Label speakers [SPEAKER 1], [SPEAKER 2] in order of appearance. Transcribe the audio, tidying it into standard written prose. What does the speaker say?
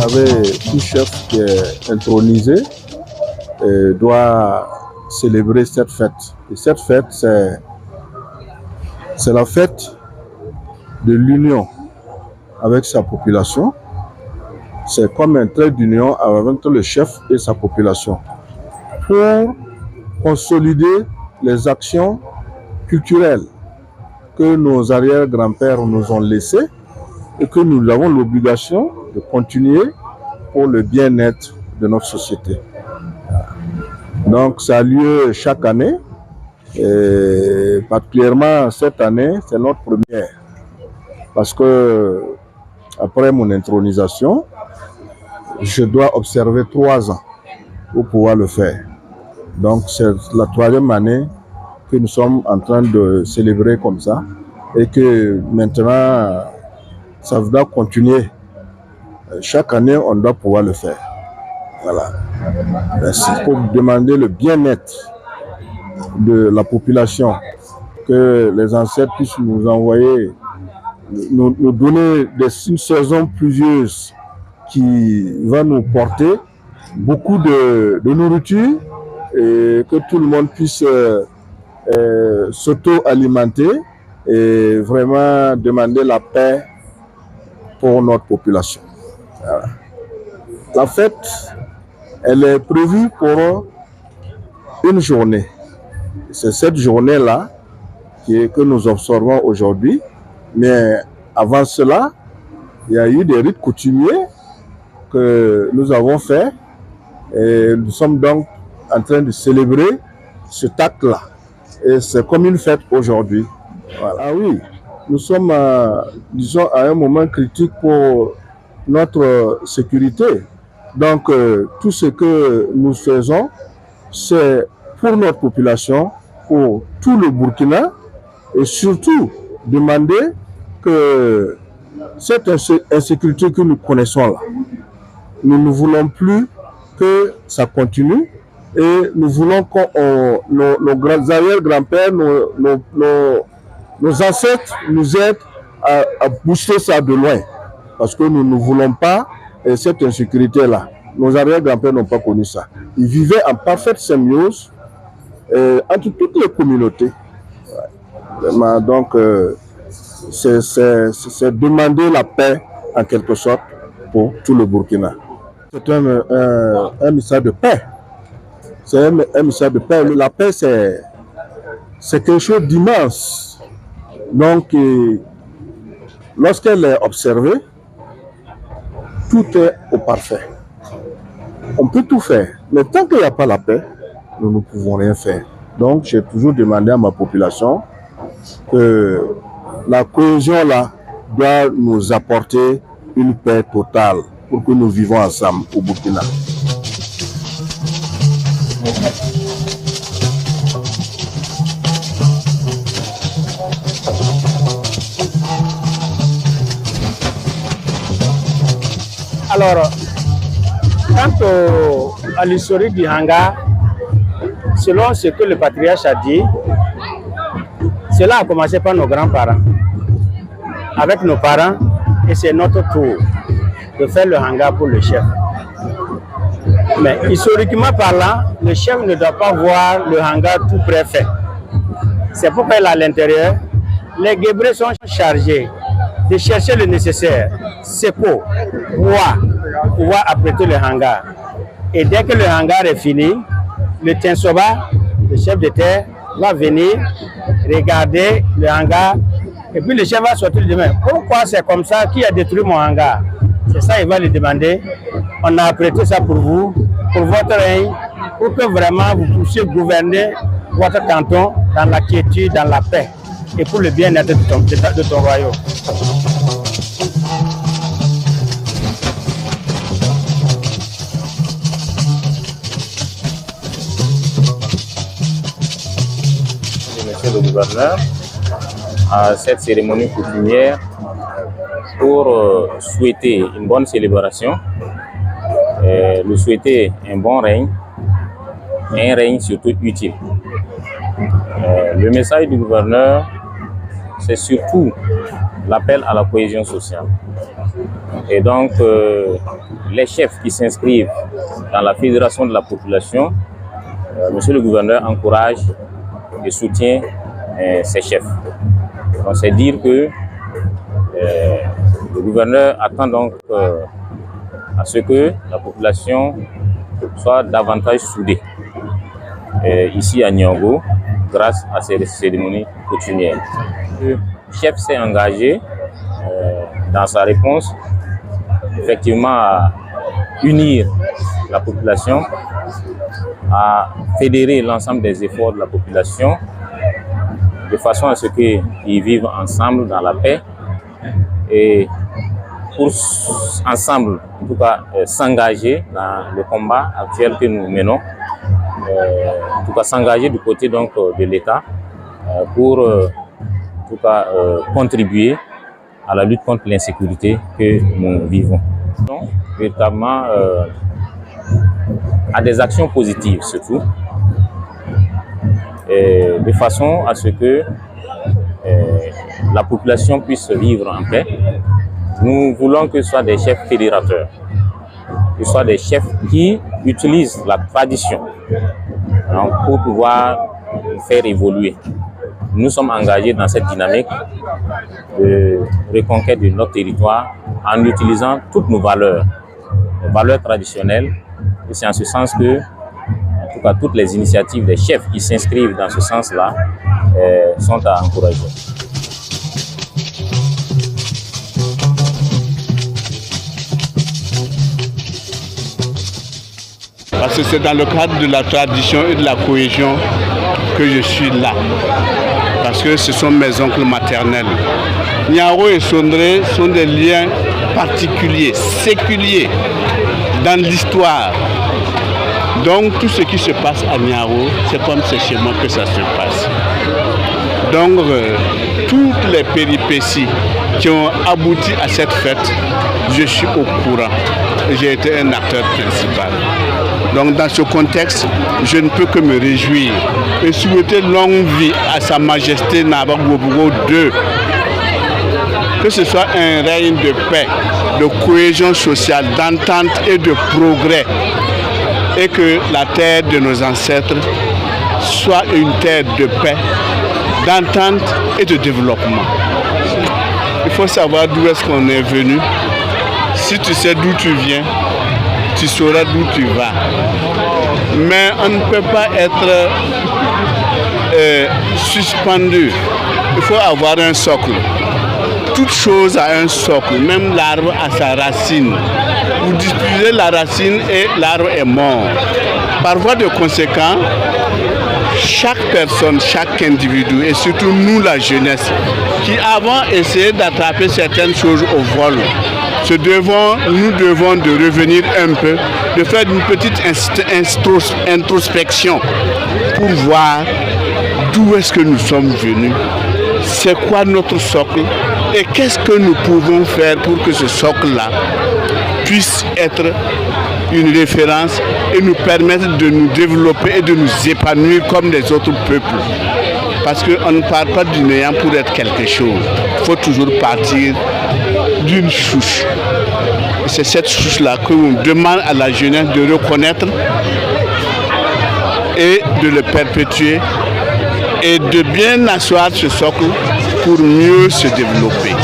[SPEAKER 1] savez, tout chef qui est intronisé doit célébrer cette fête. Et cette fête, c'est la fête de l'union avec sa population. C'est comme un trait d'union entre le chef et sa population pour consolider les actions culturelles que nos arrière-grands-pères nous ont laissées et que nous avons l'obligation de continuer pour le bien-être de notre société. Donc ça a lieu chaque année, et particulièrement cette année, c'est notre première. Parce que après mon intronisation, je dois observer 3 ans pour pouvoir le faire. Donc c'est la 3e année que nous sommes en train de célébrer comme ça et que maintenant ça doit continuer. Chaque année, on doit pouvoir le faire. Voilà. Merci. Pour demander le bien-être de la population, que les ancêtres puissent nous envoyer, nous donner une saison pluvieuse qui va nous porter beaucoup de nourriture et que tout le monde puisse s'auto-alimenter et vraiment demander la paix pour notre population. Voilà. La fête, elle est prévue pour une journée. C'est cette journée-là que nous observons aujourd'hui. Mais avant cela, il y a eu des rites coutumiers que nous avons faits. Et nous sommes donc en train de célébrer cet acte-là. Et c'est comme une fête aujourd'hui. Voilà. Ah oui, nous sommes, disons, à un moment critique pour notre sécurité. Donc, tout ce que nous faisons, c'est pour notre population, pour tout le Burkina, et surtout demander que cette insécurité que nous connaissons là, nous ne voulons plus que ça continue et nous voulons que nos arrière-grands-pères, nos ancêtres nous aident à booster ça de loin. Parce que nous ne voulons pas cette insécurité-là. Nos arrière-grands-pères n'ont pas connu ça. Ils vivaient en parfaite symbiose entre toutes les communautés. Vraiment, donc, c'est demander la paix, en quelque sorte, pour tout le Burkina. C'est un message de paix. C'est un message de paix. La paix, c'est quelque chose d'immense. Donc, lorsqu'elle est observée, tout est au parfait. On peut tout faire, mais tant qu'il n'y a pas la paix, nous ne pouvons rien faire. Donc, j'ai toujours demandé à ma population que la cohésion là doit nous apporter une paix totale pour que nous vivons ensemble au Burkina.
[SPEAKER 2] Alors, quant à l'historique du Hanga, selon ce que le patriarche a dit, cela a commencé par nos grands-parents, avec nos parents, et c'est notre tour de faire le Hanga pour le chef. Mais historiquement parlant, le chef ne doit pas voir le Hanga tout près fait. C'est pourquoi à l'intérieur, les guébrés sont chargés de chercher le nécessaire, seco, bois, pour pouvoir apprêter le hangar. Et dès que le hangar est fini, le Tinsoba, le chef de terre, va venir regarder le hangar et puis le chef va sortir le demain. Pourquoi c'est comme ça? Qui a détruit mon hangar? C'est ça, il va lui demander. On a apprêté ça pour vous, pour votre règne, pour que vraiment vous puissiez gouverner votre canton dans la quiétude, dans la paix et pour le bien-être de ton royaume.
[SPEAKER 3] Monsieur le gouverneur, à cette cérémonie coutumière pour souhaiter une bonne célébration, lui souhaiter un bon règne et un règne surtout utile. Le message du gouverneur, c'est surtout l'appel à la cohésion sociale. Et donc, les chefs qui s'inscrivent dans la fédération de la population, monsieur le gouverneur encourage et soutient ces chefs. Donc, c'est dire que le gouverneur attend donc à ce que la population soit davantage soudée ici à Niango grâce à ces cérémonies coutumières. Le chef s'est engagé dans sa réponse effectivement à unir la population, à fédérer l'ensemble des efforts de la population de façon à ce qu'ils vivent ensemble dans la paix et pour ensemble, en tout cas, s'engager dans le combat actuel que nous menons, en tout cas s'engager du côté donc de l'État pour en tout cas contribuer à la lutte contre l'insécurité que nous vivons. Donc, véritablement à des actions positives surtout, de façon à ce que la population puisse vivre en paix. Nous voulons que ce soit des chefs fédérateurs, que ce soit des chefs qui utilisent la tradition pour pouvoir faire évoluer. Nous sommes engagés dans cette dynamique de reconquête de notre territoire en utilisant toutes nos valeurs, les valeurs traditionnelles. Et c'est en ce sens que, en tout cas, toutes les initiatives des chefs qui s'inscrivent dans ce sens-là sont à encourager.
[SPEAKER 4] Parce que c'est dans le cadre de la tradition et de la cohésion que je suis là. Parce que ce sont mes oncles maternels. Niaro et Sondré sont des liens particuliers, séculiers dans l'histoire. Donc tout ce qui se passe à Niaro, c'est comme c'est chez moi que ça se passe. Donc toutes les péripéties qui ont abouti à cette fête, je suis au courant. J'ai été un acteur principal. Donc dans ce contexte, je ne peux que me réjouir et souhaiter longue vie à Sa Majesté Nabagwobugo II. Que ce soit un règne de paix, de cohésion sociale, d'entente et de progrès. Et que la terre de nos ancêtres soit une terre de paix, d'entente et de développement. Il faut savoir d'où est-ce qu'on est venu. Si tu sais d'où tu viens, tu sauras d'où tu vas. Mais on ne peut pas être suspendu. Il faut avoir un socle. Toute chose a un socle, même l'arbre a sa racine. Vous disputez la racine et l'arbre est mort. Par voie de conséquent, chaque personne, chaque individu, et surtout nous la jeunesse, qui avons essayé d'attraper certaines choses au vol, nous devons de revenir un peu, de faire une petite introspection pour voir d'où est-ce que nous sommes venus, c'est quoi notre socle et qu'est-ce que nous pouvons faire pour que ce socle-là puisse être une référence et nous permettre de nous développer et de nous épanouir comme les autres peuples. Parce qu'on ne part pas du néant pour être quelque chose. Il faut toujours partir d'une souche. C'est cette souche-là que l'on demande à la jeunesse de reconnaître et de le perpétuer et de bien asseoir ce socle pour mieux se développer.